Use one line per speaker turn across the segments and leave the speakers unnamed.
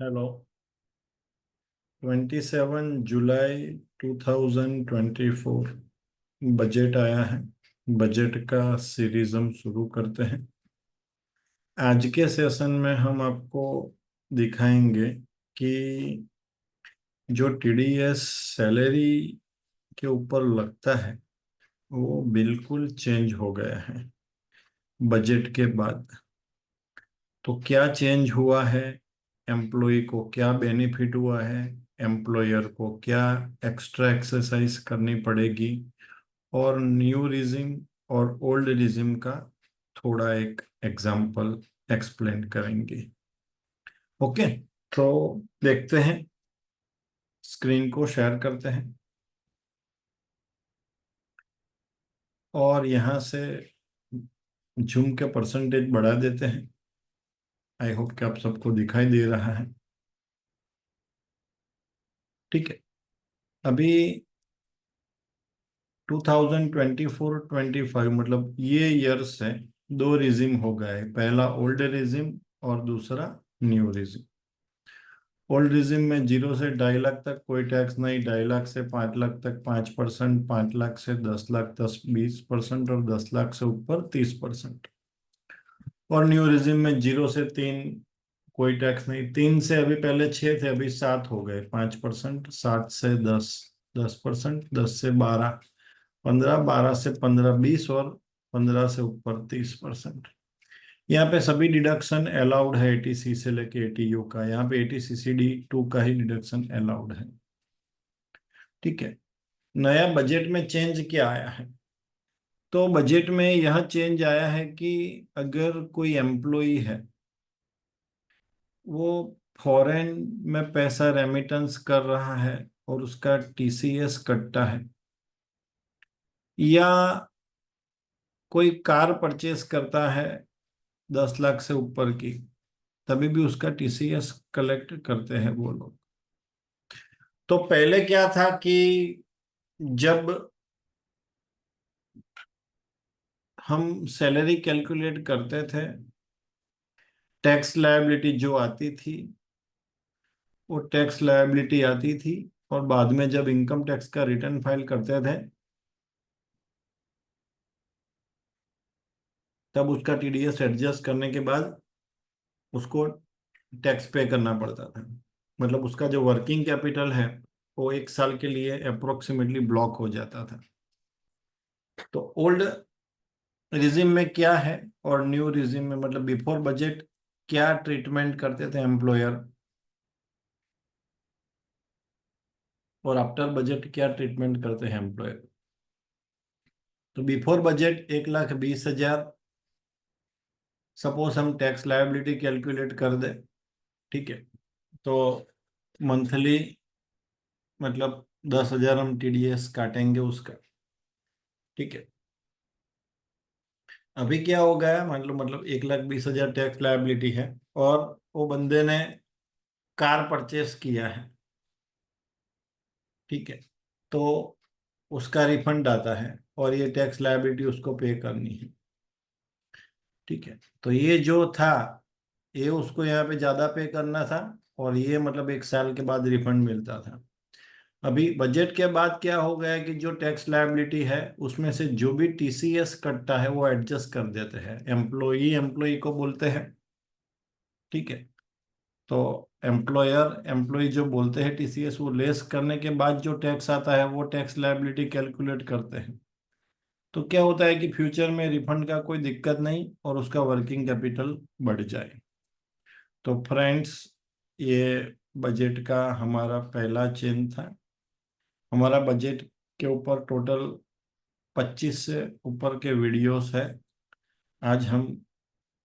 Hello. 27 जुलाई 2024 budget आया है। Budget का सीरीज हम शुरू करते हैं। आज के सेशन में हम आपको दिखाएंगे कि जो टीडीएस सैलरी के ऊपर लगता है वो बिल्कुल चेंज हो गया है बजट के बाद। तो क्या चेंज हुआ है, एम्प्लॉय को क्या बेनिफिट हुआ है, एम्प्लॉयर को क्या एक्स्ट्रा एक्सरसाइज करनी पड़ेगी, और न्यू रिजिम और ओल्ड रिजिम का थोड़ा एक एग्जाम्पल एक्सप्लेन करेंगे। ओके, तो देखते हैं, स्क्रीन को शेयर करते हैं और यहाँ से जूम के परसेंटेज बढ़ा देते हैं। आई होप कि आप सबको दिखाई दे रहा है। ठीक है, अभी 2024-25 मतलब ये ईयर्स है, दो रिजिम हो गए, पहला ओल्ड रिजिम और दूसरा न्यू रिजिम। ओल्ड रिजिम में 0 से 2.5 लाख तक कोई टैक्स नहीं, 2.5 लाख से 5 लाख तक 5%, 5 लाख से 10 लाख 10-20% और 10 लाख से ऊपर 30%। और न्यू रिजिम में 0 से 3 कोई टैक्स नहीं, 3 से अभी पहले 6 थे, अभी 7 हो गए, 5%, 7 से 10 10%, 10 से 12 15, 12 से 15 20 और 15 से ऊपर 30%। यहाँ पे सभी डिडक्शन अलाउड है, एटीसी से लेके एटीयू का। यहाँ पे एटीसीसीडी 2 का ही डिडक्शन अलाउड है। ठीक है, नया बजट में चेंज क्या आया है? तो बजट में यह चेंज आया है कि अगर कोई एम्प्लॉय है, वो फॉरेन में पैसा रेमिटेंस कर रहा है और उसका टीसीएस कटता है, या कोई कार परचेस करता है 10 लाख से ऊपर की, तभी भी उसका टीसीएस कलेक्ट करते हैं वो लोग। तो पहले क्या था कि जब हम सैलरी कैलकुलेट करते थे, टैक्स लायबिलिटी जो आती थी वो टैक्स लायबिलिटी आती थी, और बाद में जब इनकम टैक्स का रिटर्न फाइल करते थे तब उसका टीडीएस एडजस्ट करने के बाद उसको टैक्स पे करना पड़ता था। मतलब उसका जो वर्किंग कैपिटल है वो 1 साल के लिए अप्रोक्सीमेटली ब्लॉक हो जाता था। तो ओल्ड रिजिम में क्या है और न्यू रिजिम में, मतलब बिफोर बजट क्या ट्रीटमेंट करते थे एम्प्लॉयर, और आफ्टर बजट क्या ट्रीटमेंट करते हैं एम्प्लॉयर। तो बिफोर बजट 1,20,000, सपोज हम टैक्स लायबिलिटी कैलकुलेट कर दे। ठीक है, तो मंथली मतलब 10,000 हम टीडीएस काटेंगे उसका। ठीक है, अभी क्या हो गया, मान लो मतलब 1,20,000 टैक्स लायबिलिटी है और वो बंदे ने कार परचेस किया है। ठीक है, तो उसका रिफंड आता है और ये टैक्स लायबिलिटी उसको पे करनी है। ठीक है, तो ये जो था, ये उसको यहाँ पे ज्यादा पे करना था, और ये मतलब 1 साल के बाद रिफंड मिलता था। अभी बजट के बाद क्या हो गया कि जो टैक्स लायबिलिटी है उसमें से जो भी टीसीएस कटता है वो एडजस्ट कर देते हैं, एम्प्लॉई को बोलते हैं। ठीक है, तो एम्प्लॉय जो बोलते हैं टीसीएस, वो लेस करने के बाद जो टैक्स आता है वो टैक्स लायबिलिटी कैलकुलेट करते हैं। तो क्या होता है कि फ्यूचर में रिफंड का कोई दिक्कत नहीं और उसका वर्किंग कैपिटल बढ़ जाए। तो फ्रेंड्स, ये बजट का हमारा पहला चेंज था। हमारा बजट के ऊपर टोटल 25 से ऊपर के वीडियोस है। आज हम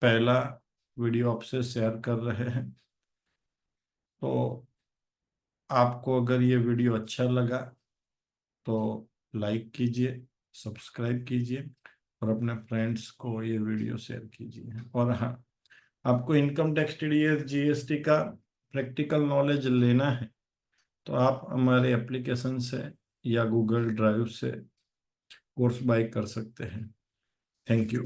पहला वीडियो आपसे शेयर कर रहे हैं। तो आपको अगर ये वीडियो अच्छा लगा तो लाइक कीजिए, सब्सक्राइब कीजिए और अपने फ्रेंड्स को ये वीडियो शेयर कीजिए। और हाँ, आपको इनकम टैक्स, टीडीएस, जीएसटी का प्रैक्टिकल नॉलेज लेना है तो आप हमारे एप्लीकेशन से या गूगल ड्राइव से कोर्स बाय कर सकते हैं। Thank you.